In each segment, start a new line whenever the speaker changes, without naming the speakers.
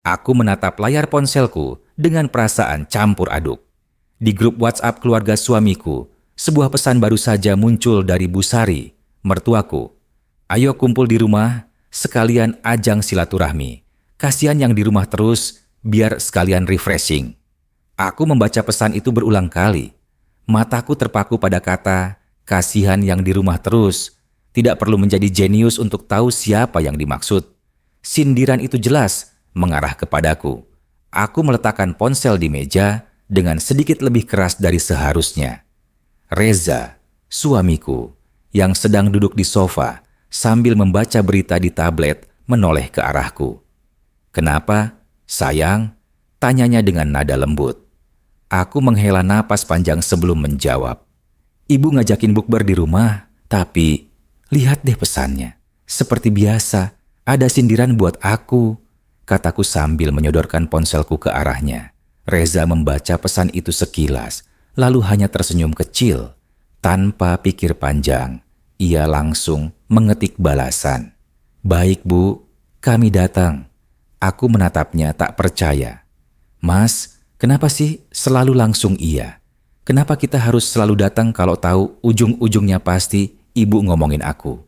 Aku menatap layar ponselku dengan perasaan campur aduk. Di grup WhatsApp keluarga suamiku, sebuah pesan baru saja muncul dari Bu Sari, mertuaku. Ayo kumpul di rumah, sekalian ajang silaturahmi. Kasihan yang di rumah terus, biar sekalian refreshing. Aku membaca pesan itu berulang kali. Mataku terpaku pada kata, kasihan yang di rumah terus. Tidak perlu menjadi jenius untuk tahu siapa yang dimaksud. Sindiran itu jelas mengarah kepadaku. Aku meletakkan ponsel di meja dengan sedikit lebih keras dari seharusnya. Reza, suamiku, yang sedang duduk di sofa sambil membaca berita di tablet, menoleh ke arahku. "Kenapa, sayang?" tanyanya dengan nada lembut. Aku menghela napas panjang sebelum menjawab. "Ibu ngajakin bukber di rumah, tapi lihat deh pesannya. Seperti biasa, ada sindiran buat aku," kataku sambil menyodorkan ponselku ke arahnya. Reza membaca pesan itu sekilas, lalu hanya tersenyum kecil. Tanpa pikir panjang, ia langsung mengetik balasan. "Baik Bu, kami datang." Aku menatapnya tak percaya. "Mas, kenapa sih selalu langsung iya? Kenapa kita harus selalu datang kalau tahu ujung-ujungnya pasti ibu ngomongin aku?"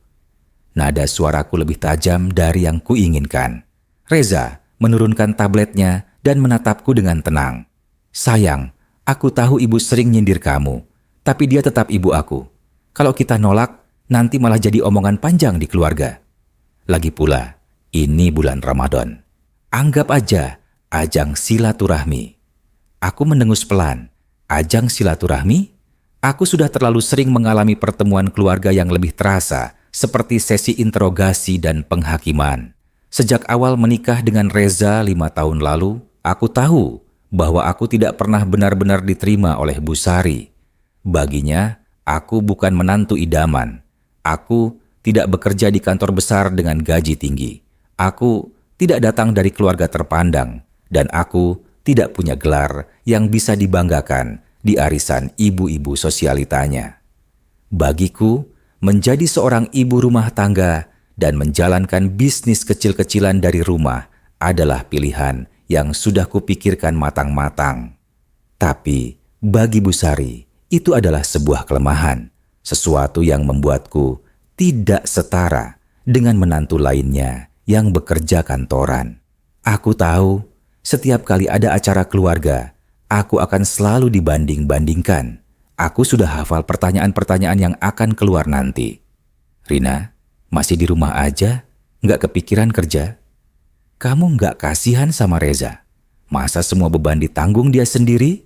Nada suaraku lebih tajam dari yang kuinginkan. Reza menurunkan tabletnya dan menatapku dengan tenang. "Sayang, aku tahu ibu sering nyindir kamu, tapi dia tetap ibu aku. Kalau kita nolak, nanti malah jadi omongan panjang di keluarga. Lagi pula, ini bulan Ramadan. Anggap aja ajang silaturahmi." Aku mendengus pelan. Ajang silaturahmi? Aku sudah terlalu sering mengalami pertemuan keluarga yang lebih terasa, seperti sesi interogasi dan penghakiman. Sejak awal menikah dengan Reza 5 tahun lalu, aku tahu bahwa aku tidak pernah benar-benar diterima oleh Bu Sari. Baginya, aku bukan menantu idaman. Aku tidak bekerja di kantor besar dengan gaji tinggi. Aku tidak datang dari keluarga terpandang. Dan aku tidak punya gelar yang bisa dibanggakan di arisan ibu-ibu sosialitanya. Bagiku, menjadi seorang ibu rumah tangga dan menjalankan bisnis kecil-kecilan dari rumah adalah pilihan yang sudah kupikirkan matang-matang. Tapi bagi Bu Sari, itu adalah sebuah kelemahan, sesuatu yang membuatku tidak setara dengan menantu lainnya yang bekerja kantoran. Aku tahu, setiap kali ada acara keluarga, aku akan selalu dibanding-bandingkan. Aku sudah hafal pertanyaan-pertanyaan yang akan keluar nanti. "Rina, masih di rumah aja? Nggak kepikiran kerja? Kamu nggak kasihan sama Reza? Masa semua beban ditanggung dia sendiri?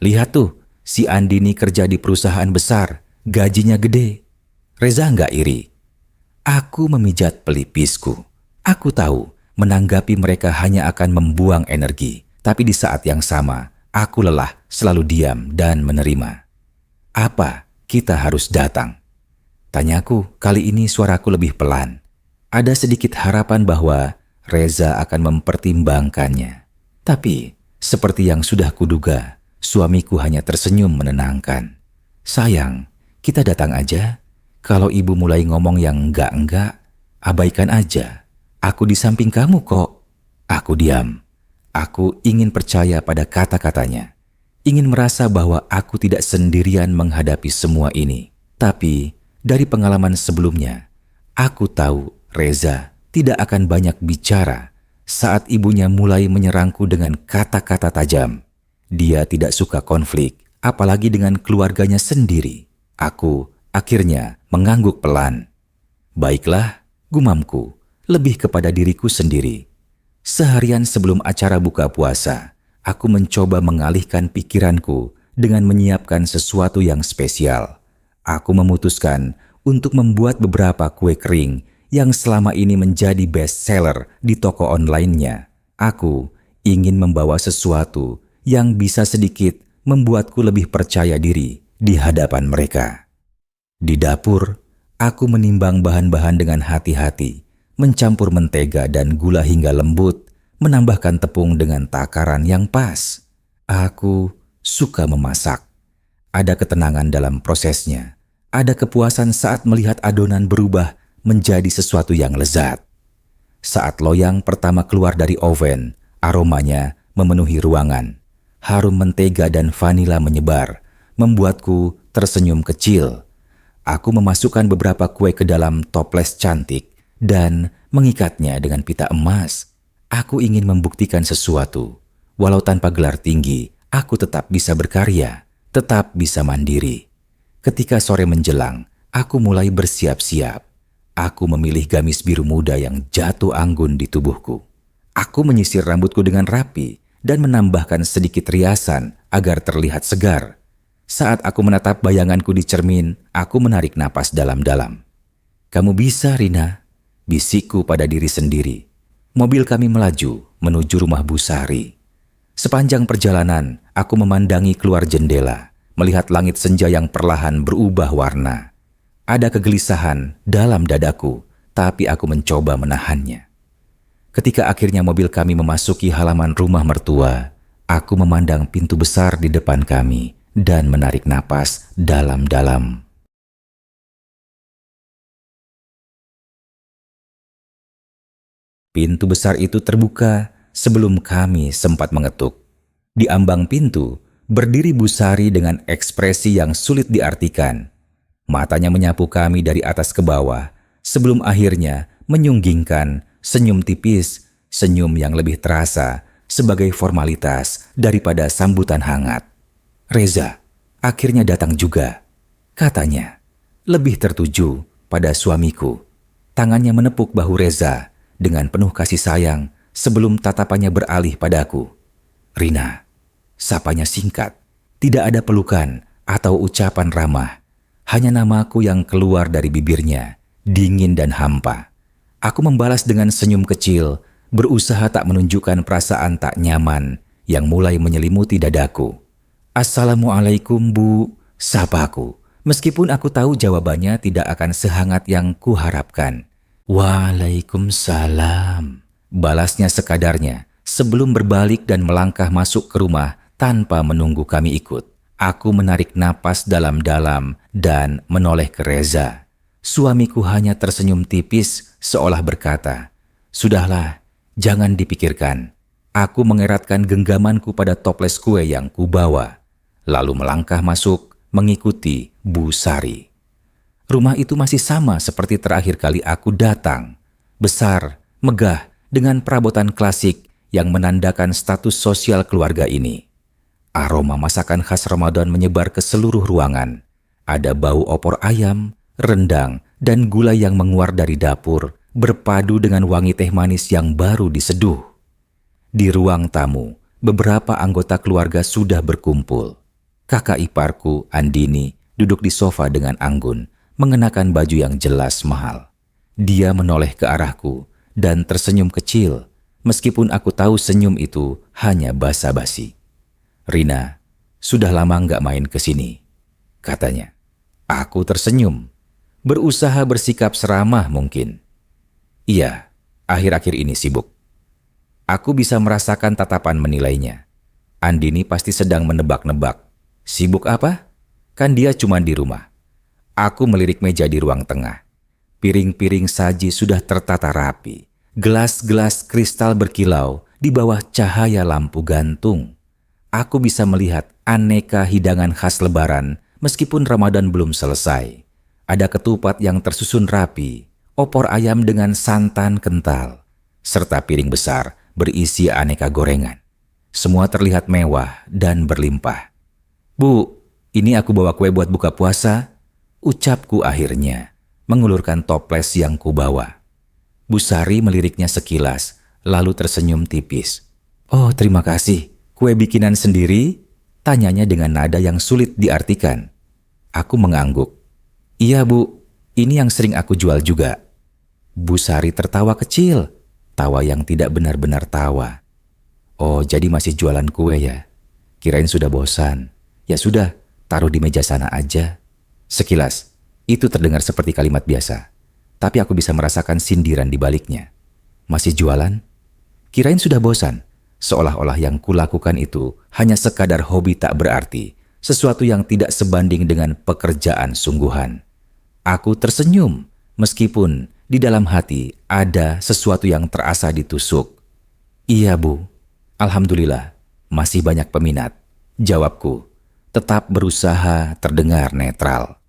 Lihat tuh, si Andini kerja di perusahaan besar, gajinya gede. Reza nggak iri?" Aku memijat pelipisku. Aku tahu menanggapi mereka hanya akan membuang energi, tapi di saat yang sama, aku lelah selalu diam dan menerima. "Apa kita harus datang?" tanyaku. Kali ini suaraku lebih pelan. Ada sedikit harapan bahwa Reza akan mempertimbangkannya. Tapi, seperti yang sudah kuduga, suamiku hanya tersenyum menenangkan. "Sayang, kita datang aja. Kalau ibu mulai ngomong yang enggak-enggak, abaikan aja. Aku di samping kamu kok." Aku diam. Aku ingin percaya pada kata-katanya. Ingin merasa bahwa aku tidak sendirian menghadapi semua ini. Tapi, dari pengalaman sebelumnya, aku tahu Reza tidak akan banyak bicara saat ibunya mulai menyerangku dengan kata-kata tajam. Dia tidak suka konflik, apalagi dengan keluarganya sendiri. Aku akhirnya mengangguk pelan. "Baiklah," gumamku, lebih kepada diriku sendiri. Seharian sebelum acara buka puasa, aku mencoba mengalihkan pikiranku dengan menyiapkan sesuatu yang spesial. Aku memutuskan untuk membuat beberapa kue kering yang selama ini menjadi best seller di toko online-nya. Aku ingin membawa sesuatu yang bisa sedikit membuatku lebih percaya diri di hadapan mereka. Di dapur, aku menimbang bahan-bahan dengan hati-hati, mencampur mentega dan gula hingga lembut, menambahkan tepung dengan takaran yang pas. Aku suka memasak. Ada ketenangan dalam prosesnya. Ada kepuasan saat melihat adonan berubah menjadi sesuatu yang lezat. Saat loyang pertama keluar dari oven, aromanya memenuhi ruangan. Harum mentega dan vanila menyebar, membuatku tersenyum kecil. Aku memasukkan beberapa kue ke dalam toples cantik dan mengikatnya dengan pita emas. Aku ingin membuktikan sesuatu. Walau tanpa gelar tinggi, aku tetap bisa berkarya, tetap bisa mandiri. Ketika sore menjelang, aku mulai bersiap-siap. Aku memilih gamis biru muda yang jatuh anggun di tubuhku. Aku menyisir rambutku dengan rapi dan menambahkan sedikit riasan agar terlihat segar. Saat aku menatap bayanganku di cermin, aku menarik napas dalam-dalam. "Kamu bisa, Rina," bisikku pada diri sendiri. Mobil kami melaju menuju rumah Bu Sari. Sepanjang perjalanan, aku memandangi keluar jendela, melihat langit senja yang perlahan berubah warna. Ada kegelisahan dalam dadaku, tapi aku mencoba menahannya. Ketika akhirnya mobil kami memasuki halaman rumah mertua, aku memandang pintu besar di depan kami dan menarik napas dalam-dalam. Pintu besar itu terbuka sebelum kami sempat mengetuk. Di ambang pintu, berdiri Bu Sari dengan ekspresi yang sulit diartikan. Matanya menyapu kami dari atas ke bawah, sebelum akhirnya menyunggingkan senyum tipis, senyum yang lebih terasa sebagai formalitas daripada sambutan hangat. "Reza, akhirnya datang juga," katanya, lebih tertuju pada suamiku. Tangannya menepuk bahu Reza dengan penuh kasih sayang sebelum tatapannya beralih padaku. "Rina," sapanya singkat, tidak ada pelukan atau ucapan ramah. Hanya namaku yang keluar dari bibirnya, dingin dan hampa. Aku membalas dengan senyum kecil, berusaha tak menunjukkan perasaan tak nyaman yang mulai menyelimuti dadaku. "Assalamualaikum, Bu," sapaku, meskipun aku tahu jawabannya tidak akan sehangat yang kuharapkan. "Waalaikumsalam," balasnya sekadarnya sebelum berbalik dan melangkah masuk ke rumah tanpa menunggu kami ikut. Aku menarik napas dalam-dalam dan menoleh ke Reza. Suamiku hanya tersenyum tipis seolah berkata, "Sudahlah, jangan dipikirkan." Aku mengeratkan genggamanku pada toples kue yang kubawa, lalu melangkah masuk mengikuti Bu Sari. Rumah itu masih sama seperti terakhir kali aku datang. Besar, megah, dengan perabotan klasik yang menandakan status sosial keluarga ini. Aroma masakan khas Ramadan menyebar ke seluruh ruangan. Ada bau opor ayam, rendang, dan gula yang menguar dari dapur, berpadu dengan wangi teh manis yang baru diseduh. Di ruang tamu, beberapa anggota keluarga sudah berkumpul. Kakak iparku, Andini, duduk di sofa dengan anggun, mengenakan baju yang jelas mahal. Dia menoleh ke arahku dan tersenyum kecil, meskipun aku tahu senyum itu hanya basa-basi. "Rina, sudah lama nggak main ke sini," katanya. Aku tersenyum, berusaha bersikap seramah mungkin. "Iya, akhir-akhir ini sibuk." Aku bisa merasakan tatapan menilainya. Andini pasti sedang menebak-nebak. Sibuk apa? Kan dia cuma di rumah. Aku melirik meja di ruang tengah. Piring-piring saji sudah tertata rapi. Gelas-gelas kristal berkilau di bawah cahaya lampu gantung. Aku bisa melihat aneka hidangan khas Lebaran meskipun Ramadan belum selesai. Ada ketupat yang tersusun rapi, opor ayam dengan santan kental, serta piring besar berisi aneka gorengan. Semua terlihat mewah dan berlimpah. "Bu, ini aku bawa kue buat buka puasa," ucapku akhirnya, mengulurkan toples yang kubawa. Bu Sari meliriknya sekilas, lalu tersenyum tipis. "Oh, terima kasih. Kue bikinan sendiri?" tanyanya dengan nada yang sulit diartikan. Aku mengangguk. "Iya, Bu. Ini yang sering aku jual juga." Bu Sari tertawa kecil, tawa yang tidak benar-benar tawa. "Oh, jadi masih jualan kue ya? Kirain sudah bosan. Ya sudah, taruh di meja sana aja." Sekilas, itu terdengar seperti kalimat biasa, tapi aku bisa merasakan sindiran di baliknya. "Masih jualan? Kirain sudah bosan." Seolah-olah yang kulakukan itu hanya sekadar hobi tak berarti, sesuatu yang tidak sebanding dengan pekerjaan sungguhan. Aku tersenyum, meskipun Di dalam hati ada sesuatu yang terasa ditusuk. Iya, Bu. Alhamdulillah, masih banyak peminat. Jawabku, tetap berusaha terdengar netral.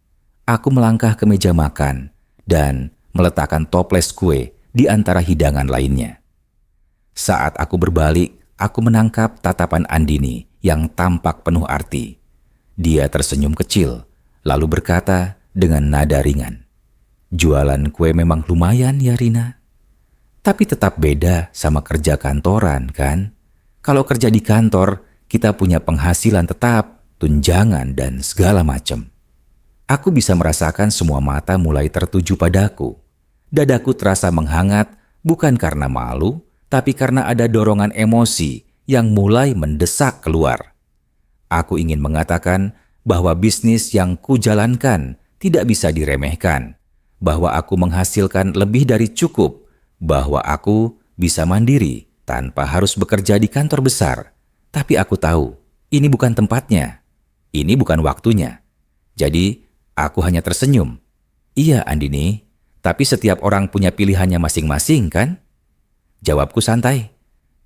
Aku melangkah ke meja makan dan meletakkan toples kue di antara hidangan lainnya. Saat aku berbalik, aku menangkap tatapan Andini yang tampak penuh arti. Dia tersenyum kecil, lalu berkata dengan nada ringan, "Jualan kue memang lumayan ya, Rina. Tapi tetap beda sama kerja kantoran, kan? Kalau kerja di kantor, kita punya penghasilan tetap, tunjangan, dan segala macam." Aku bisa merasakan semua mata mulai tertuju padaku. Dadaku terasa menghangat, bukan karena malu, tapi karena ada dorongan emosi yang mulai mendesak keluar. Aku ingin mengatakan bahwa bisnis yang kujalankan tidak bisa diremehkan, bahwa aku menghasilkan lebih dari cukup, bahwa aku bisa mandiri tanpa harus bekerja di kantor besar. Tapi aku tahu, ini bukan tempatnya, ini bukan waktunya. Jadi, aku hanya tersenyum. "Iya, Andini, tapi setiap orang punya pilihannya masing-masing, kan?" Jawabku santai.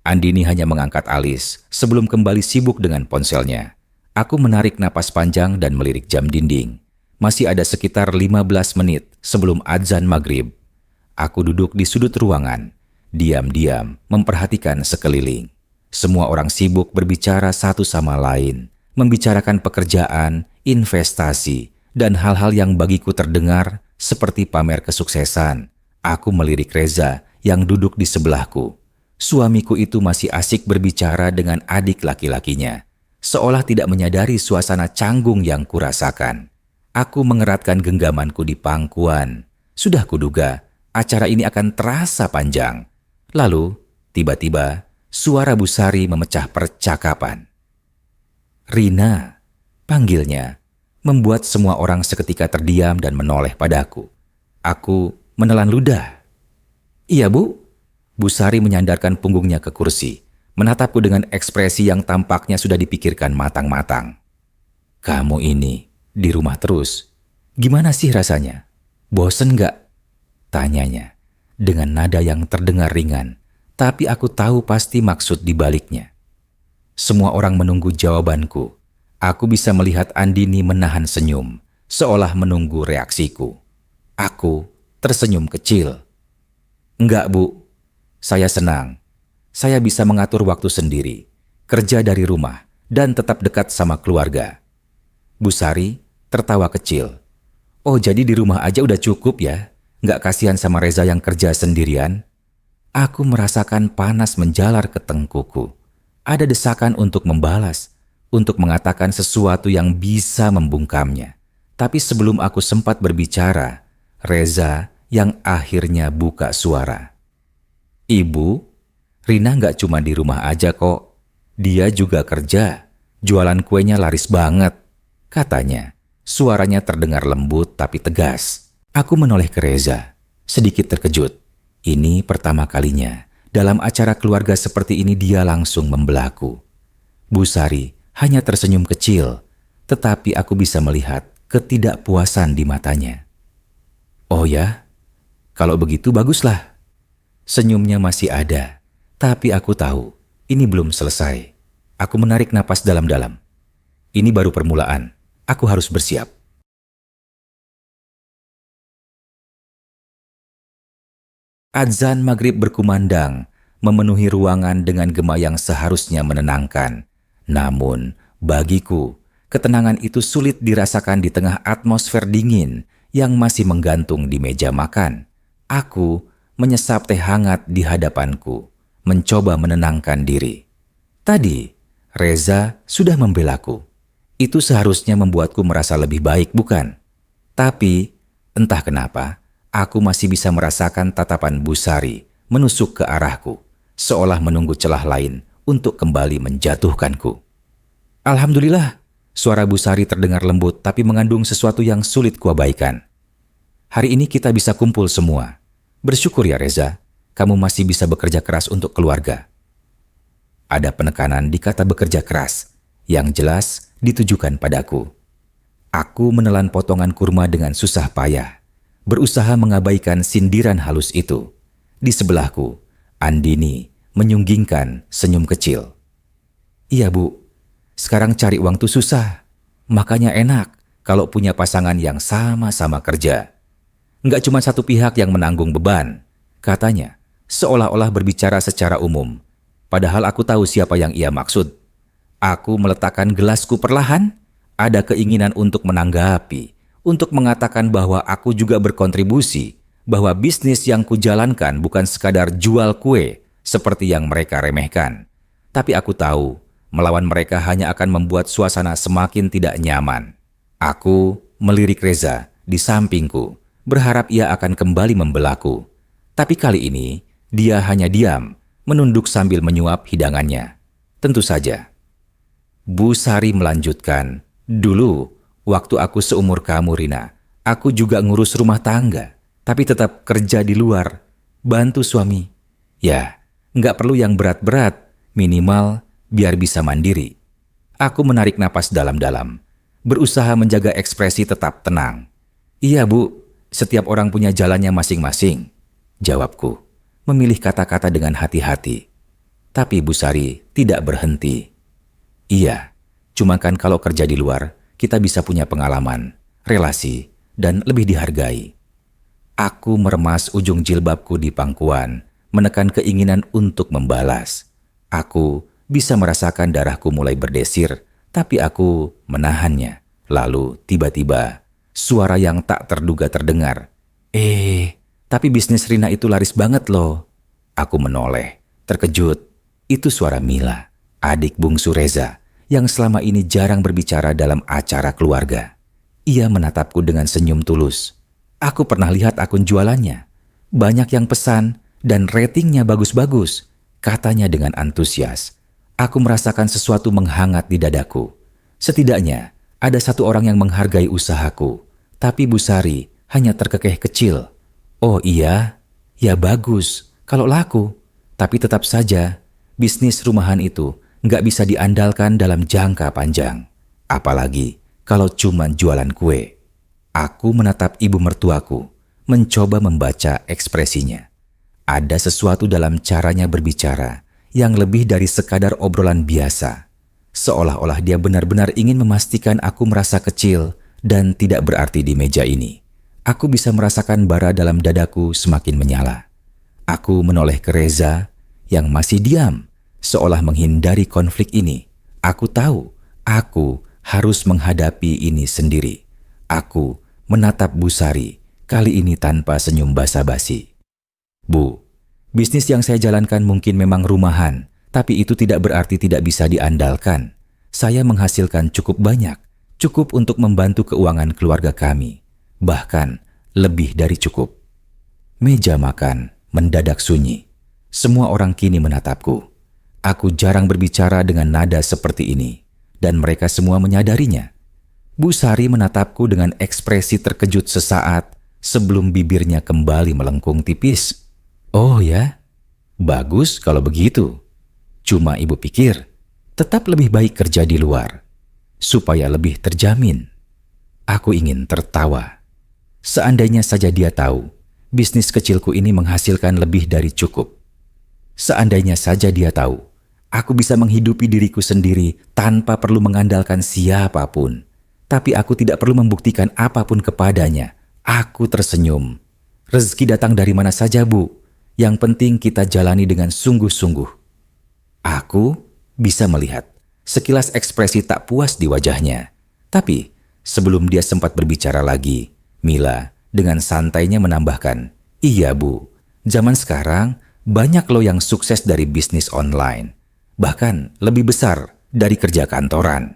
Andini hanya mengangkat alis sebelum kembali sibuk dengan ponselnya. Aku menarik napas panjang dan melirik jam dinding. Masih ada sekitar 15 menit sebelum adzan maghrib. Aku duduk di sudut ruangan, diam-diam memperhatikan sekeliling. Semua orang sibuk berbicara satu sama lain, membicarakan pekerjaan, investasi, dan hal-hal yang bagiku terdengar seperti pamer kesuksesan. Aku melirik Reza yang duduk di sebelahku. Suamiku itu masih asik berbicara dengan adik laki-lakinya, seolah tidak menyadari suasana canggung yang kurasakan. Aku mengeratkan genggamanku di pangkuan. Sudah kuduga, acara ini akan terasa panjang. Lalu, tiba-tiba, suara Bu Sari memecah percakapan. "Rina," panggilnya, membuat semua orang seketika terdiam dan menoleh padaku. Aku menelan ludah. "Iya, Bu." Bu Sari menyandarkan punggungnya ke kursi, menatapku dengan ekspresi yang tampaknya sudah dipikirkan matang-matang. "Kamu ini di rumah terus. Gimana sih rasanya? Bosen gak?" tanyanya, dengan nada yang terdengar ringan, tapi aku tahu pasti maksud dibaliknya. Semua orang menunggu jawabanku. Aku bisa melihat Andini menahan senyum, seolah menunggu reaksiku. Aku tersenyum kecil. "Enggak, Bu. Saya senang. Saya bisa mengatur waktu sendiri, kerja dari rumah, dan tetap dekat sama keluarga." Bu Sari tertawa kecil. "Oh, jadi di rumah aja udah cukup ya? Nggak kasihan sama Reza yang kerja sendirian?" Aku merasakan panas menjalar ke tengkuku. Ada desakan untuk membalas, untuk mengatakan sesuatu yang bisa membungkamnya. Tapi sebelum aku sempat berbicara, Reza yang akhirnya buka suara. "Ibu, Rina nggak cuma di rumah aja kok. Dia juga kerja. Jualan kuenya laris banget," katanya. Suaranya terdengar lembut tapi tegas. Aku menoleh ke Reza, sedikit terkejut. Ini pertama kalinya dalam acara keluarga seperti ini dia langsung membelahku. Bu Sari hanya tersenyum kecil, tetapi aku bisa melihat ketidakpuasan di matanya. "Oh ya? Kalau begitu baguslah." Senyumnya masih ada, tapi aku tahu ini belum selesai. Aku menarik napas dalam-dalam. Ini baru permulaan. Aku harus bersiap. Adzan maghrib berkumandang, memenuhi ruangan dengan gema yang seharusnya menenangkan. Namun, bagiku, ketenangan itu sulit dirasakan di tengah atmosfer dingin yang masih menggantung di meja makan. Aku menyesap teh hangat di hadapanku, mencoba menenangkan diri. Tadi, Reza sudah membelaku. Itu seharusnya membuatku merasa lebih baik, bukan? Tapi, entah kenapa, aku masih bisa merasakan tatapan Bu Sari menusuk ke arahku, seolah menunggu celah lain untuk kembali menjatuhkanku. Alhamdulillah, suara Bu Sari terdengar lembut tapi mengandung sesuatu yang sulit kuabaikan. "Hari ini kita bisa kumpul semua. Bersyukur ya Reza, kamu masih bisa bekerja keras untuk keluarga." Ada penekanan di kata bekerja keras, yang jelas ditujukan padaku. Aku menelan potongan kurma dengan susah payah. berusaha mengabaikan sindiran halus itu. Di sebelahku, Andini menyunggingkan senyum kecil. Iya Bu, sekarang cari uang tuh susah. Makanya enak kalau punya pasangan yang sama-sama kerja. Nggak cuma satu pihak yang menanggung beban, katanya, seolah-olah berbicara secara umum. Padahal aku tahu siapa yang ia maksud. Aku meletakkan gelasku perlahan, ada keinginan untuk menanggapi, untuk mengatakan bahwa aku juga berkontribusi, bahwa bisnis yang kujalankan bukan sekadar jual kue seperti yang mereka remehkan. Tapi aku tahu, melawan mereka hanya akan membuat suasana semakin tidak nyaman. Aku melirik Reza di sampingku, berharap ia akan kembali membelaku. Tapi kali ini, dia hanya diam, menunduk sambil menyuap hidangannya. Tentu saja. Bu Sari melanjutkan, dulu waktu aku seumur kamu Rina, aku juga ngurus rumah tangga, tapi tetap kerja di luar, bantu suami. Ya, nggak perlu yang berat-berat, minimal biar bisa mandiri. Aku menarik napas dalam-dalam, berusaha menjaga ekspresi tetap tenang. Iya Bu, setiap orang punya jalannya masing-masing, jawabku, memilih kata-kata dengan hati-hati. Tapi Bu Sari tidak berhenti. Iya, cuma kan kalau kerja di luar, kita bisa punya pengalaman, relasi, dan lebih dihargai. Aku meremas ujung jilbabku di pangkuan, menekan keinginan untuk membalas. Aku bisa merasakan darahku mulai berdesir, tapi aku menahannya. Lalu tiba-tiba, suara yang tak terduga terdengar. Tapi bisnis Rina itu laris banget loh. Aku menoleh, terkejut. Itu suara Mila, adik bungsu Reza, yang selama ini jarang berbicara dalam acara keluarga. Ia menatapku dengan senyum tulus. Aku pernah lihat akun jualannya. Banyak yang pesan dan ratingnya bagus-bagus, katanya dengan antusias. Aku merasakan sesuatu menghangat di dadaku. Setidaknya ada satu orang yang menghargai usahaku. Tapi Bu Sari hanya terkekeh kecil. Oh iya, ya bagus kalau laku. Tapi tetap saja, bisnis rumahan itu nggak bisa diandalkan dalam jangka panjang. Apalagi kalau cuma jualan kue. Aku menatap ibu mertuaku, mencoba membaca ekspresinya. Ada sesuatu dalam caranya berbicara yang lebih dari sekadar obrolan biasa. Seolah-olah dia benar-benar ingin memastikan aku merasa kecil dan tidak berarti di meja ini. Aku bisa merasakan bara dalam dadaku semakin menyala. Aku menoleh ke Reza yang masih diam, seolah menghindari konflik ini. Aku tahu, aku harus menghadapi ini sendiri. Aku menatap Bu Sari, kali ini tanpa senyum basa-basi. Bu, bisnis yang saya jalankan mungkin memang rumahan, tapi itu tidak berarti tidak bisa diandalkan. Saya menghasilkan cukup banyak, cukup untuk membantu keuangan keluarga kami. Bahkan lebih dari cukup. Meja makan mendadak sunyi. Semua orang kini menatapku. Aku jarang berbicara dengan nada seperti ini, dan mereka semua menyadarinya. Bu Sari menatapku dengan ekspresi terkejut sesaat sebelum bibirnya kembali melengkung tipis. Oh ya, bagus kalau begitu. Cuma ibu pikir, tetap lebih baik kerja di luar, supaya lebih terjamin. Aku ingin tertawa. Seandainya saja dia tahu, bisnis kecilku ini menghasilkan lebih dari cukup. Seandainya saja dia tahu, aku bisa menghidupi diriku sendiri tanpa perlu mengandalkan siapapun. Tapi aku tidak perlu membuktikan apapun kepadanya. Aku tersenyum. Rezeki datang dari mana saja, Bu. Yang penting kita jalani dengan sungguh-sungguh. Aku bisa melihat sekilas ekspresi tak puas di wajahnya. Tapi sebelum dia sempat berbicara lagi, Mila dengan santainya menambahkan, iya Bu, zaman sekarang banyak loh yang sukses dari bisnis online. Bahkan lebih besar dari kerja kantoran.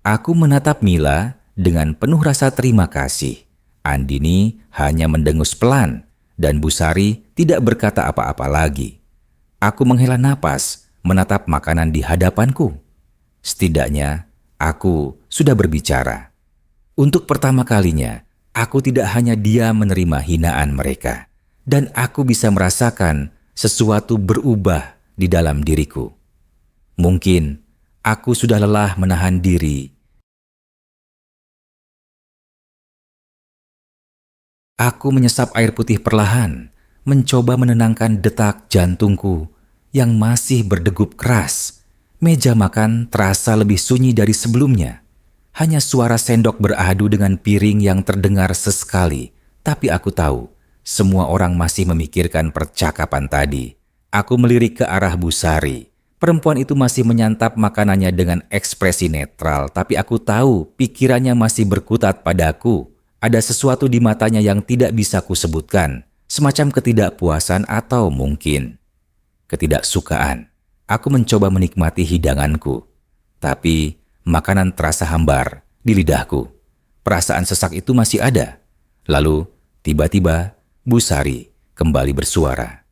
Aku menatap Mila dengan penuh rasa terima kasih. Andini hanya mendengus pelan dan Bu Sari tidak berkata apa-apa lagi. Aku menghela napas, menatap makanan di hadapanku. Setidaknya, aku sudah berbicara. Untuk pertama kalinya, aku tidak hanya diam menerima hinaan mereka. Dan aku bisa merasakan sesuatu berubah di dalam diriku. Mungkin aku sudah lelah menahan diri Aku menyesap air putih perlahan, mencoba menenangkan detak jantungku yang masih berdegup keras. Meja makan terasa lebih sunyi dari sebelumnya. Hanya suara sendok beradu dengan piring yang terdengar sesekali. Tapi aku tahu, semua orang masih memikirkan percakapan tadi. Aku melirik ke arah Bu Sari. Perempuan itu masih menyantap makanannya dengan ekspresi netral, tapi aku tahu pikirannya masih berkutat padaku. Ada sesuatu di matanya yang tidak bisa kusebutkan, semacam ketidakpuasan atau mungkin ketidaksukaan. Aku mencoba menikmati hidanganku, tapi makanan terasa hambar di lidahku. Perasaan sesak itu masih ada. Lalu, tiba-tiba, Bu Sari kembali bersuara.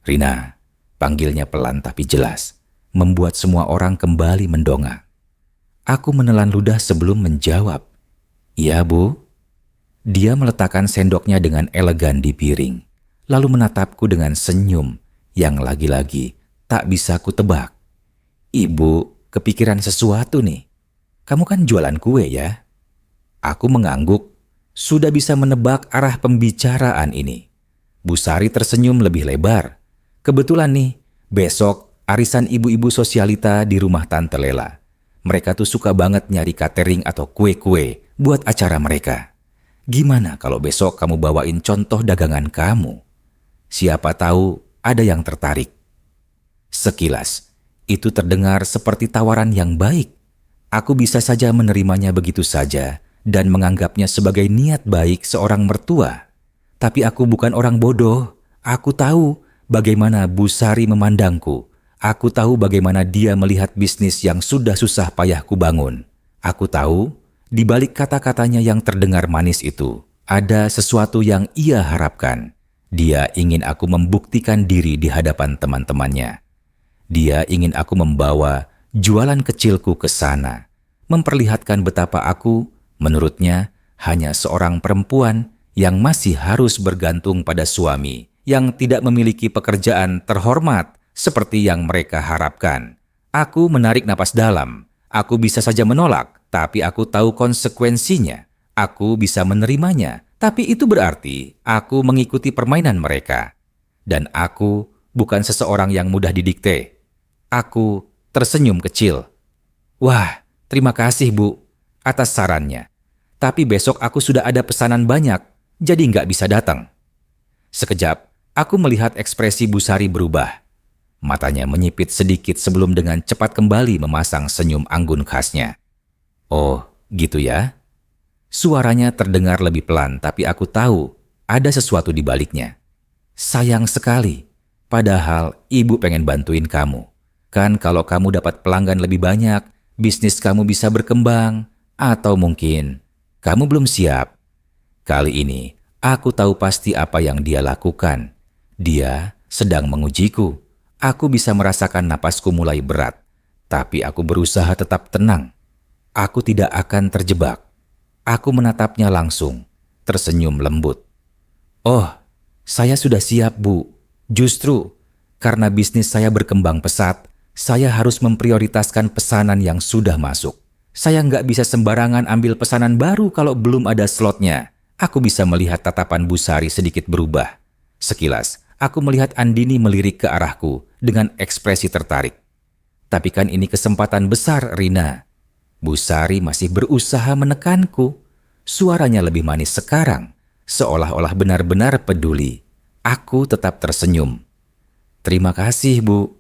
"Rina," panggilnya pelan tapi jelas, membuat semua orang kembali mendongak. Aku menelan ludah sebelum menjawab. "Iya, Bu." Dia meletakkan sendoknya dengan elegan di piring, lalu menatapku dengan senyum yang lagi-lagi tak bisa kutebak. "Ibu, kepikiran sesuatu nih. Kamu kan jualan kue ya?" Aku mengangguk, sudah bisa menebak arah pembicaraan ini. Bu Sari tersenyum lebih lebar. "Kebetulan nih, besok arisan ibu-ibu sosialita di rumah Tante Lela. Mereka tuh suka banget nyari catering atau kue-kue buat acara mereka. Gimana kalau besok kamu bawain contoh dagangan kamu? Siapa tahu ada yang tertarik." Sekilas, itu terdengar seperti tawaran yang baik. Aku bisa saja menerimanya begitu saja dan menganggapnya sebagai niat baik seorang mertua. Tapi aku bukan orang bodoh. Aku tahu bagaimana Bu Sari memandangku. Aku tahu bagaimana dia melihat bisnis yang sudah susah payah kubangun. Aku tahu di balik kata-katanya yang terdengar manis itu ada sesuatu yang ia harapkan. Dia ingin aku membuktikan diri di hadapan teman-temannya. Dia ingin aku membawa jualan kecilku ke sana, memperlihatkan betapa aku, menurutnya, hanya seorang perempuan yang masih harus bergantung pada suami yang tidak memiliki pekerjaan terhormat seperti yang mereka harapkan. Aku menarik napas dalam. Aku bisa saja menolak, tapi aku tahu konsekuensinya. Aku bisa menerimanya, tapi itu berarti aku mengikuti permainan mereka. Dan aku bukan seseorang yang mudah didikte. Aku tersenyum kecil. "Wah, terima kasih Bu, atas sarannya. Tapi besok aku sudah ada pesanan banyak, jadi nggak bisa datang." Sekejap, aku melihat ekspresi Bu Sari berubah. Matanya menyipit sedikit sebelum dengan cepat kembali memasang senyum anggun khasnya. "Oh, gitu ya?" Suaranya terdengar lebih pelan, tapi aku tahu ada sesuatu di baliknya. "Sayang sekali, padahal ibu pengen bantuin kamu. Kan kalau kamu dapat pelanggan lebih banyak, bisnis kamu bisa berkembang. Atau mungkin kamu belum siap." Kali ini, aku tahu pasti apa yang dia lakukan. Dia sedang mengujiku. Aku bisa merasakan napasku mulai berat, tapi aku berusaha tetap tenang. Aku tidak akan terjebak. Aku menatapnya langsung, tersenyum lembut. "Oh, saya sudah siap, Bu. Justru karena bisnis saya berkembang pesat, saya harus memprioritaskan pesanan yang sudah masuk. Saya nggak bisa sembarangan ambil pesanan baru kalau belum ada slotnya." Aku bisa melihat tatapan Bu Sari sedikit berubah. Sekilas, aku melihat Andini melirik ke arahku dengan ekspresi tertarik. "Tapi kan ini kesempatan besar, Rina." Bu Sari masih berusaha menekanku. Suaranya lebih manis sekarang, seolah-olah benar-benar peduli. Aku tetap tersenyum. "Terima kasih, Bu.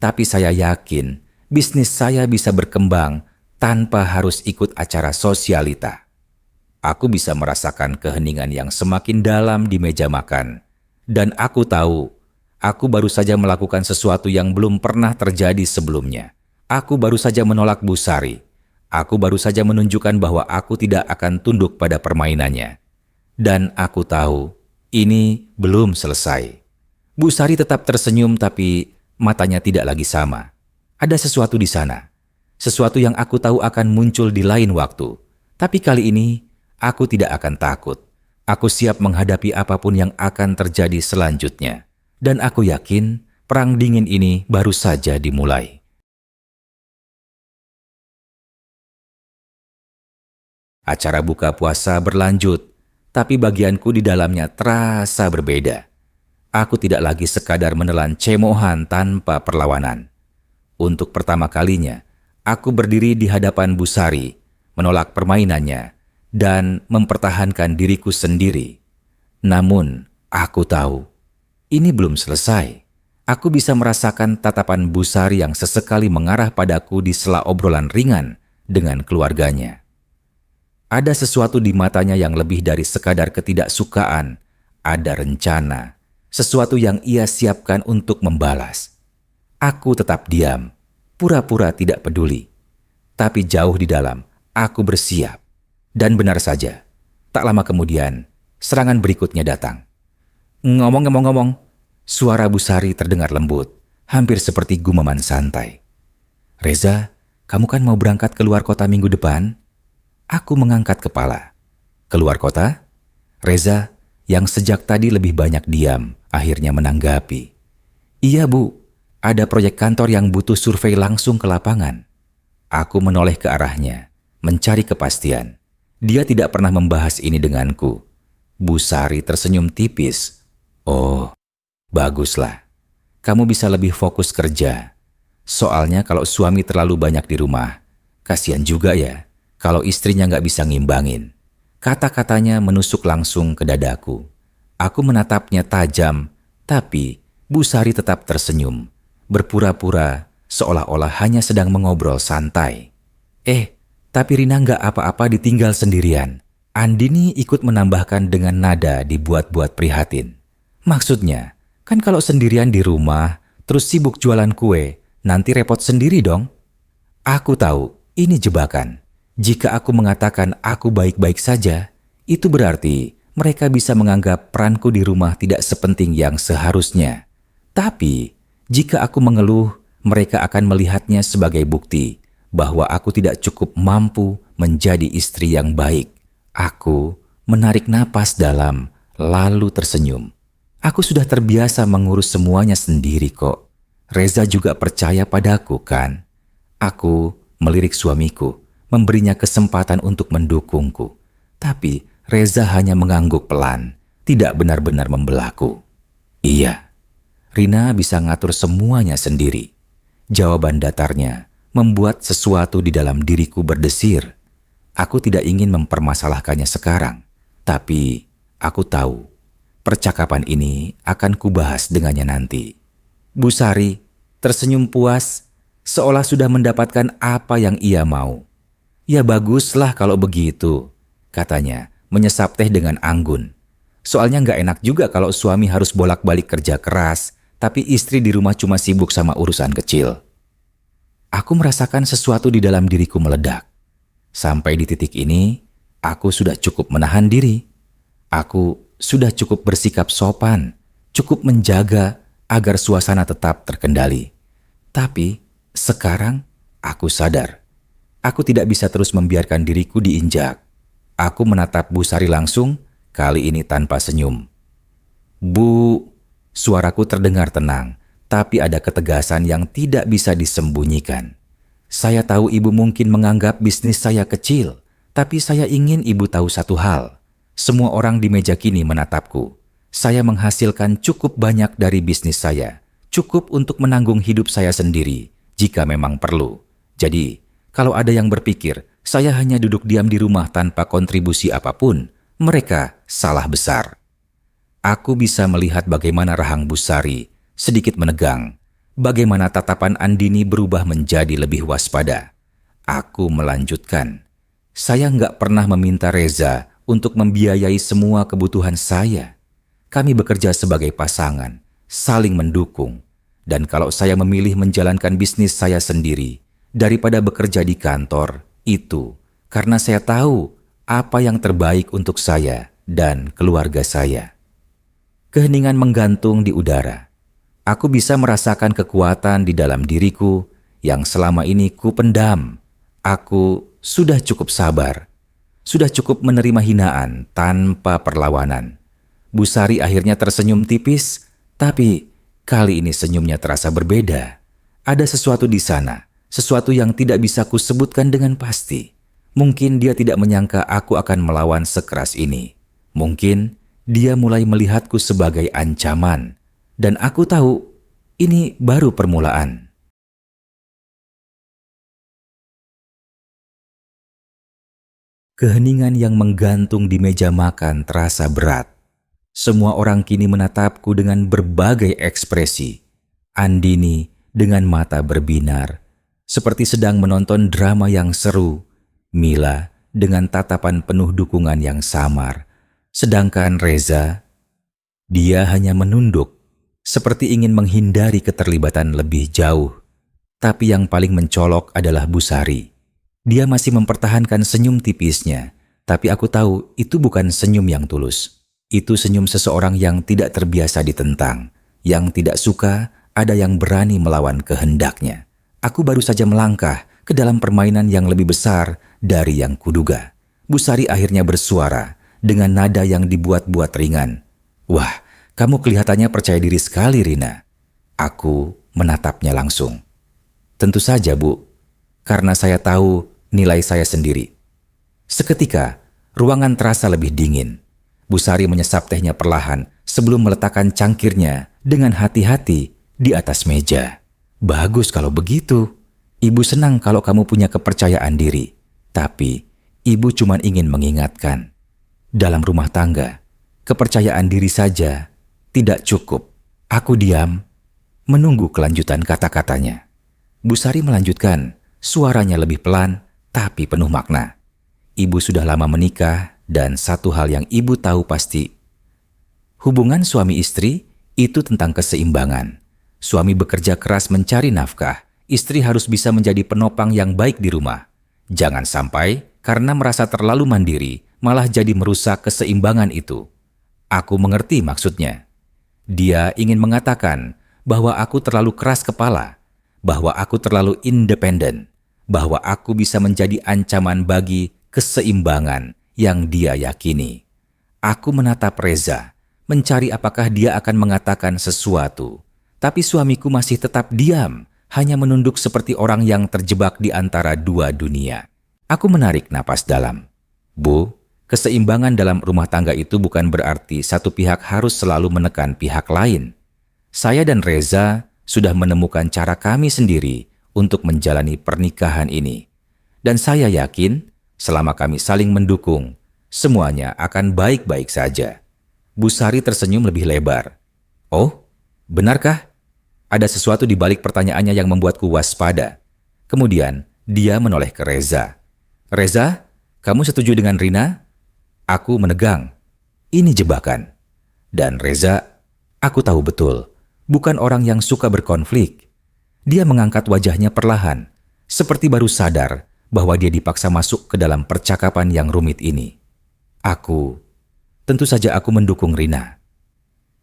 Tapi saya yakin bisnis saya bisa berkembang tanpa harus ikut acara sosialita." Aku bisa merasakan keheningan yang semakin dalam di meja makan. Dan aku tahu, aku baru saja melakukan sesuatu yang belum pernah terjadi sebelumnya. Aku baru saja menolak Bu Sari. Aku baru saja menunjukkan bahwa aku tidak akan tunduk pada permainannya. Dan aku tahu, ini belum selesai. Bu Sari tetap tersenyum tapi matanya tidak lagi sama. Ada sesuatu di sana. Sesuatu yang aku tahu akan muncul di lain waktu. Tapi kali ini, aku tidak akan takut. Aku siap menghadapi apapun yang akan terjadi selanjutnya. Dan aku yakin perang dingin ini baru saja dimulai. Acara buka puasa berlanjut. tapi bagianku di dalamnya terasa berbeda. Aku tidak lagi sekadar menelan cemohan tanpa perlawanan. Untuk pertama kalinya, aku berdiri di hadapan Bu Sari, menolak permainannya, dan mempertahankan diriku sendiri. Namun, aku tahu, ini belum selesai. Aku bisa merasakan tatapan Bu Sari yang sesekali mengarah padaku di sela obrolan ringan dengan keluarganya. Ada sesuatu di matanya yang lebih dari sekadar ketidaksukaan. Ada rencana, sesuatu yang ia siapkan untuk membalas. Aku tetap diam, pura-pura tidak peduli. Tapi jauh di dalam, aku bersiap. Dan benar saja, tak lama kemudian, serangan berikutnya datang. Ngomong-ngomong, suara Bu Sari terdengar lembut, hampir seperti gumaman santai. Reza, kamu kan mau berangkat keluar kota minggu depan? Aku mengangkat kepala. Keluar kota? Reza, yang sejak tadi lebih banyak diam, akhirnya menanggapi. Iya Bu, ada proyek kantor yang butuh survei langsung ke lapangan. Aku menoleh ke arahnya, mencari kepastian. Dia tidak pernah membahas ini denganku. Bu Sari tersenyum tipis. Oh, baguslah. Kamu bisa lebih fokus kerja. Soalnya kalau suami terlalu banyak di rumah, kasihan juga ya kalau istrinya nggak bisa ngimbangin. Kata-katanya menusuk langsung ke dadaku. Aku menatapnya tajam, tapi Bu Sari tetap tersenyum, berpura-pura seolah-olah hanya sedang mengobrol santai. Tapi Rina nggak apa-apa ditinggal sendirian. Andini ikut menambahkan dengan nada dibuat-buat prihatin. Maksudnya, kan kalau sendirian di rumah, terus sibuk jualan kue, nanti repot sendiri dong. Aku tahu, ini jebakan. Jika aku mengatakan aku baik-baik saja, itu berarti mereka bisa menganggap peranku di rumah tidak sepenting yang seharusnya. Tapi, jika aku mengeluh, mereka akan melihatnya sebagai bukti bahwa aku tidak cukup mampu menjadi istri yang baik. Aku menarik napas dalam, lalu tersenyum. Aku sudah terbiasa mengurus semuanya sendiri kok. Reza juga percaya padaku kan? Aku melirik suamiku, memberinya kesempatan untuk mendukungku. Tapi Reza hanya mengangguk pelan, tidak benar-benar membelahku. Iya, Rina bisa ngatur semuanya sendiri. Jawaban datarnya membuat sesuatu di dalam diriku berdesir. Aku tidak ingin mempermasalahkannya sekarang, tapi aku tahu percakapan ini akan kubahas dengannya nanti. Bu Sari tersenyum puas, seolah sudah mendapatkan apa yang ia mau. Ya baguslah kalau begitu, katanya, menyesap teh dengan anggun. Soalnya nggak enak juga kalau suami harus bolak-balik kerja keras, tapi istri di rumah cuma sibuk sama urusan kecil. Aku merasakan sesuatu di dalam diriku meledak. Sampai di titik ini, aku sudah cukup menahan diri. Aku sudah cukup bersikap sopan, cukup menjaga agar suasana tetap terkendali. Tapi sekarang aku sadar. Aku tidak bisa terus membiarkan diriku diinjak. Aku menatap Bu Sari langsung, kali ini tanpa senyum. Bu, suaraku terdengar tenang, tapi ada ketegasan yang tidak bisa disembunyikan. Saya tahu ibu mungkin menganggap bisnis saya kecil, tapi saya ingin ibu tahu satu hal. Semua orang di meja kini menatapku. Saya menghasilkan cukup banyak dari bisnis saya, cukup untuk menanggung hidup saya sendiri, jika memang perlu. Jadi, kalau ada yang berpikir, saya hanya duduk diam di rumah tanpa kontribusi apapun, mereka salah besar. Aku bisa melihat bagaimana rahang Bu Sari sedikit menegang, bagaimana tatapan Andini berubah menjadi lebih waspada. Aku melanjutkan, saya nggak pernah meminta Reza untuk membiayai semua kebutuhan saya. Kami bekerja sebagai pasangan, saling mendukung. Dan kalau saya memilih menjalankan bisnis saya sendiri, daripada bekerja di kantor, itu karena saya tahu apa yang terbaik untuk saya dan keluarga saya. Keheningan menggantung di udara. Aku bisa merasakan kekuatan di dalam diriku yang selama ini ku pendam. Aku sudah cukup sabar, sudah cukup menerima hinaan tanpa perlawanan. Bu Sari akhirnya tersenyum tipis, tapi kali ini senyumnya terasa berbeda. Ada sesuatu di sana. Sesuatu yang tidak bisa kusebutkan dengan pasti. Mungkin dia tidak menyangka aku akan melawan sekeras ini. Mungkin dia mulai melihatku sebagai ancaman, dan aku tahu ini baru permulaan. Keheningan yang menggantung di meja makan terasa berat. Semua orang kini menatapku dengan berbagai ekspresi. Andini dengan mata berbinar, seperti sedang menonton drama yang seru. Mila dengan tatapan penuh dukungan yang samar. Sedangkan Reza, dia hanya menunduk, seperti ingin menghindari keterlibatan lebih jauh. Tapi yang paling mencolok adalah Busari. Dia masih mempertahankan senyum tipisnya, tapi aku tahu itu bukan senyum yang tulus. Itu senyum seseorang yang tidak terbiasa ditentang, yang tidak suka ada yang berani melawan kehendaknya. Aku baru saja melangkah ke dalam permainan yang lebih besar dari yang kuduga. Busari akhirnya bersuara dengan nada yang dibuat-buat ringan. "Wah, kamu kelihatannya percaya diri sekali, Rina." Aku menatapnya langsung. "Tentu saja, Bu, karena saya tahu nilai saya sendiri." Seketika, ruangan terasa lebih dingin. Busari menyesap tehnya perlahan sebelum meletakkan cangkirnya dengan hati-hati di atas meja. "Bagus kalau begitu. Ibu senang kalau kamu punya kepercayaan diri. Tapi, Ibu cuma ingin mengingatkan. Dalam rumah tangga, kepercayaan diri saja tidak cukup." Aku diam, menunggu kelanjutan kata-katanya. Busari melanjutkan, suaranya lebih pelan tapi penuh makna. "Ibu sudah lama menikah dan satu hal yang Ibu tahu pasti. Hubungan suami istri itu tentang keseimbangan. Suami bekerja keras mencari nafkah, istri harus bisa menjadi penopang yang baik di rumah. Jangan sampai karena merasa terlalu mandiri, malah jadi merusak keseimbangan itu." Aku mengerti maksudnya. Dia ingin mengatakan bahwa aku terlalu keras kepala, bahwa aku terlalu independen, bahwa aku bisa menjadi ancaman bagi keseimbangan yang dia yakini. Aku menatap Reza, mencari apakah dia akan mengatakan sesuatu. Tapi suamiku masih tetap diam, hanya menunduk seperti orang yang terjebak di antara dua dunia. Aku menarik napas dalam. "Bu, keseimbangan dalam rumah tangga itu bukan berarti satu pihak harus selalu menekan pihak lain. Saya dan Reza sudah menemukan cara kami sendiri untuk menjalani pernikahan ini. Dan saya yakin selama kami saling mendukung, semuanya akan baik-baik saja." Busari tersenyum lebih lebar. "Oh, benarkah?" Ada sesuatu di balik pertanyaannya yang membuatku waspada. Kemudian dia menoleh ke Reza. "Reza, kamu setuju dengan Rina?" Aku menegang. Ini jebakan. Dan Reza, aku tahu betul, bukan orang yang suka berkonflik. Dia mengangkat wajahnya perlahan, seperti baru sadar bahwa dia dipaksa masuk ke dalam percakapan yang rumit ini. Tentu saja aku mendukung Rina."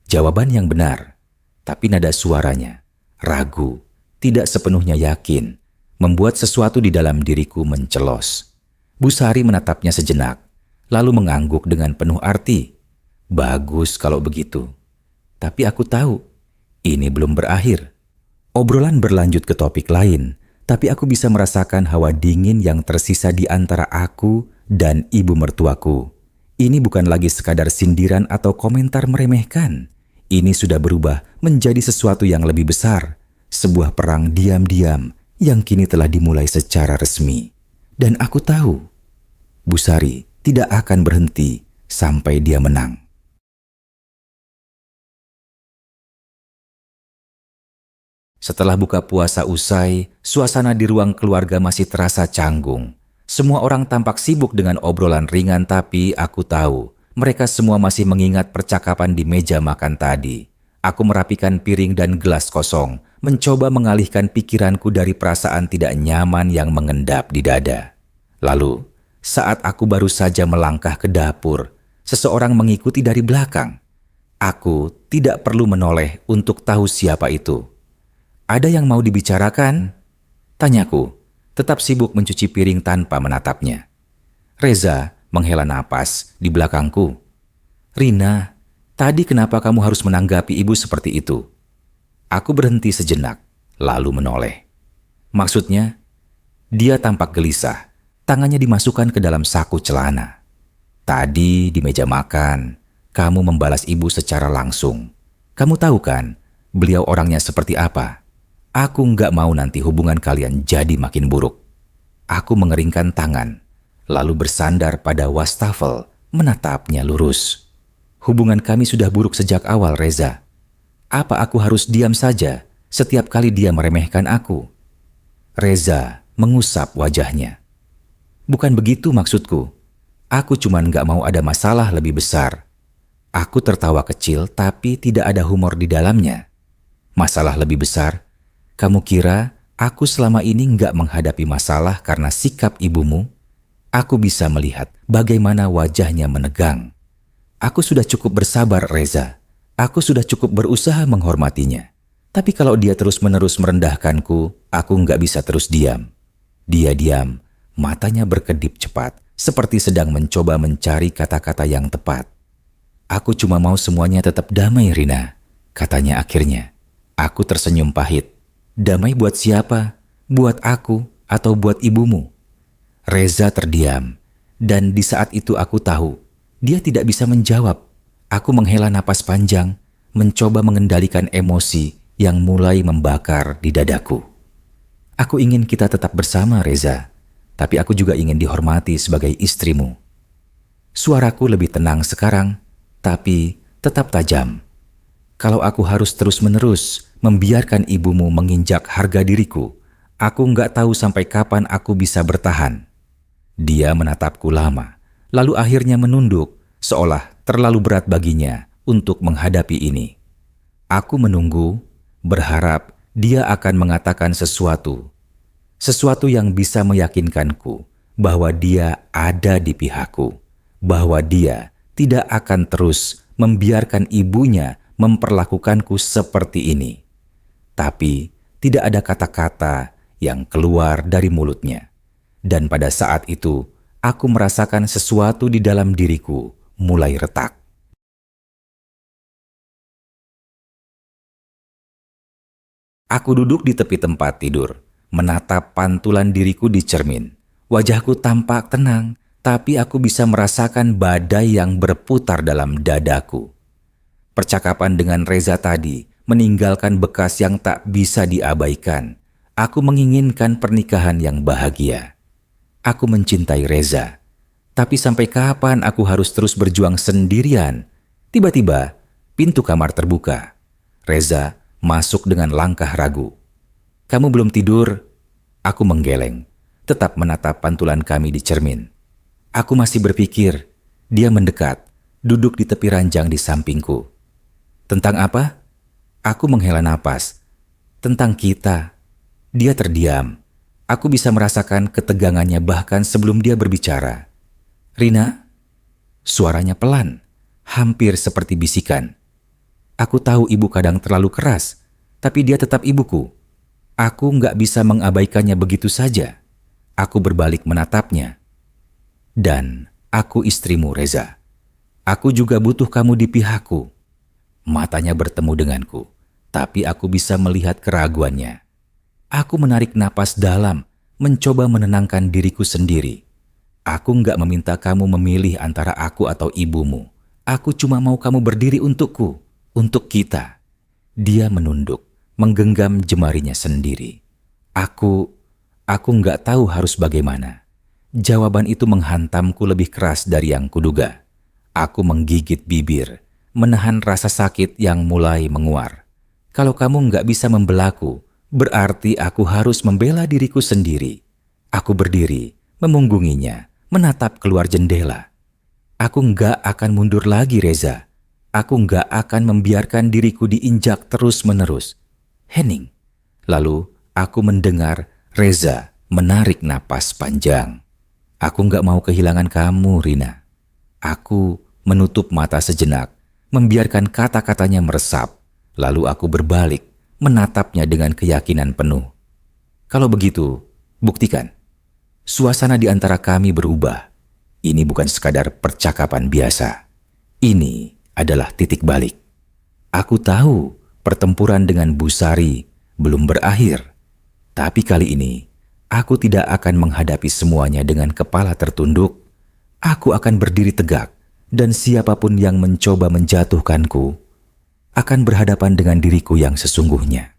Jawaban yang benar, tapi nada suaranya, ragu, tidak sepenuhnya yakin, membuat sesuatu di dalam diriku mencelos. Busari menatapnya sejenak, lalu mengangguk dengan penuh arti. "Bagus kalau begitu. Tapi aku tahu, ini belum berakhir." Obrolan berlanjut ke topik lain, tapi aku bisa merasakan hawa dingin yang tersisa di antara aku dan ibu mertuaku. Ini bukan lagi sekadar sindiran atau komentar meremehkan. Ini sudah berubah menjadi sesuatu yang lebih besar. Sebuah perang diam-diam yang kini telah dimulai secara resmi. Dan aku tahu, Busari tidak akan berhenti sampai dia menang. Setelah buka puasa usai, suasana di ruang keluarga masih terasa canggung. Semua orang tampak sibuk dengan obrolan ringan, tapi aku tahu mereka semua masih mengingat percakapan di meja makan tadi. Aku merapikan piring dan gelas kosong, mencoba mengalihkan pikiranku dari perasaan tidak nyaman yang mengendap di dada. Lalu, saat aku baru saja melangkah ke dapur, seseorang mengikuti dari belakang. Aku tidak perlu menoleh untuk tahu siapa itu. "Ada yang mau dibicarakan?" tanyaku, tetap sibuk mencuci piring tanpa menatapnya. Reza menghela napas di belakangku. "Rina, tadi kenapa kamu harus menanggapi ibu seperti itu?" Aku berhenti sejenak, lalu menoleh. Maksudnya, dia tampak gelisah, tangannya dimasukkan ke dalam saku celana. Tadi di meja makan, kamu membalas ibu secara langsung. Kamu tahu kan, beliau orangnya seperti apa? Aku nggak mau nanti hubungan kalian jadi makin buruk. Aku mengeringkan tangan, lalu bersandar pada wastafel, menatapnya lurus. Hubungan kami sudah buruk sejak awal, Reza. Apa aku harus diam saja setiap kali dia meremehkan aku? Reza mengusap wajahnya. Bukan begitu maksudku. Aku cuman gak mau ada masalah lebih besar. Aku tertawa kecil tapi tidak ada humor di dalamnya. Masalah lebih besar? Kamu kira aku selama ini gak menghadapi masalah karena sikap ibumu? Aku bisa melihat bagaimana wajahnya menegang. Aku sudah cukup bersabar, Reza. Aku sudah cukup berusaha menghormatinya. Tapi kalau dia terus-menerus merendahkanku, aku gak bisa terus diam. Dia diam, matanya berkedip cepat, seperti sedang mencoba mencari kata-kata yang tepat. Aku cuma mau semuanya tetap damai, Rina, katanya akhirnya. Aku tersenyum pahit. Damai buat siapa? Buat aku atau buat ibumu? Reza terdiam, dan di saat itu aku tahu, dia tidak bisa menjawab. Aku menghela napas panjang, mencoba mengendalikan emosi yang mulai membakar di dadaku. Aku ingin kita tetap bersama, Reza. Tapi aku juga ingin dihormati sebagai istrimu. Suaraku lebih tenang sekarang, tapi tetap tajam. Kalau aku harus terus-menerus membiarkan ibumu menginjak harga diriku, aku nggak tahu sampai kapan aku bisa bertahan. Dia menatapku lama, lalu akhirnya menunduk, seolah terlalu berat baginya untuk menghadapi ini. Aku menunggu, berharap dia akan mengatakan sesuatu. Sesuatu yang bisa meyakinkanku bahwa dia ada di pihakku, bahwa dia tidak akan terus membiarkan ibunya memperlakukanku seperti ini. Tapi tidak ada kata-kata yang keluar dari mulutnya. Dan pada saat itu, aku merasakan sesuatu di dalam diriku mulai retak. Aku duduk di tepi tempat tidur, menatap pantulan diriku di cermin. Wajahku tampak tenang, tapi aku bisa merasakan badai yang berputar dalam dadaku. Percakapan dengan Reza tadi meninggalkan bekas yang tak bisa diabaikan. Aku menginginkan pernikahan yang bahagia. Aku mencintai Reza. Tapi sampai kapan aku harus terus berjuang sendirian? Tiba-tiba, pintu kamar terbuka. Reza masuk dengan langkah ragu. "Kamu belum tidur?" Aku menggeleng, tetap menatap pantulan kami di cermin. Aku masih berpikir. Dia mendekat, duduk di tepi ranjang di sampingku. "Tentang apa?" Aku menghela napas. "Tentang kita." Dia terdiam. Aku bisa merasakan ketegangannya bahkan sebelum dia berbicara. "Rina?" Suaranya pelan, hampir seperti bisikan. Aku tahu ibu kadang terlalu keras, tapi dia tetap ibuku. Aku nggak bisa mengabaikannya begitu saja. Aku berbalik menatapnya. "Dan aku istrimu, Reza. Aku juga butuh kamu di pihakku." Matanya bertemu denganku, tapi aku bisa melihat keraguannya. Aku menarik napas dalam, mencoba menenangkan diriku sendiri. Aku nggak meminta kamu memilih antara aku atau ibumu. Aku cuma mau kamu berdiri untukku, untuk kita. Dia menunduk, menggenggam jemarinya sendiri. Aku nggak tahu harus bagaimana. Jawaban itu menghantamku lebih keras dari yang kuduga. Aku menggigit bibir, menahan rasa sakit yang mulai menguar. Kalau kamu nggak bisa membelaku, berarti aku harus membela diriku sendiri. Aku berdiri, memunggunginya, menatap keluar jendela. Aku nggak akan mundur lagi, Reza. Aku nggak akan membiarkan diriku diinjak terus-menerus. "Henning." Lalu aku mendengar Reza menarik napas panjang. "Aku nggak mau kehilangan kamu, Rina." Aku menutup mata sejenak, membiarkan kata-katanya meresap. Lalu aku berbalik, menatapnya dengan keyakinan penuh. "Kalau begitu, buktikan." Suasana di antara kami berubah. Ini bukan sekadar percakapan biasa. Ini adalah titik balik. Aku tahu pertempuran dengan Bu Sari belum berakhir. Tapi kali ini, aku tidak akan menghadapi semuanya dengan kepala tertunduk. Aku akan berdiri tegak, dan siapapun yang mencoba menjatuhkanku akan berhadapan dengan diriku yang sesungguhnya.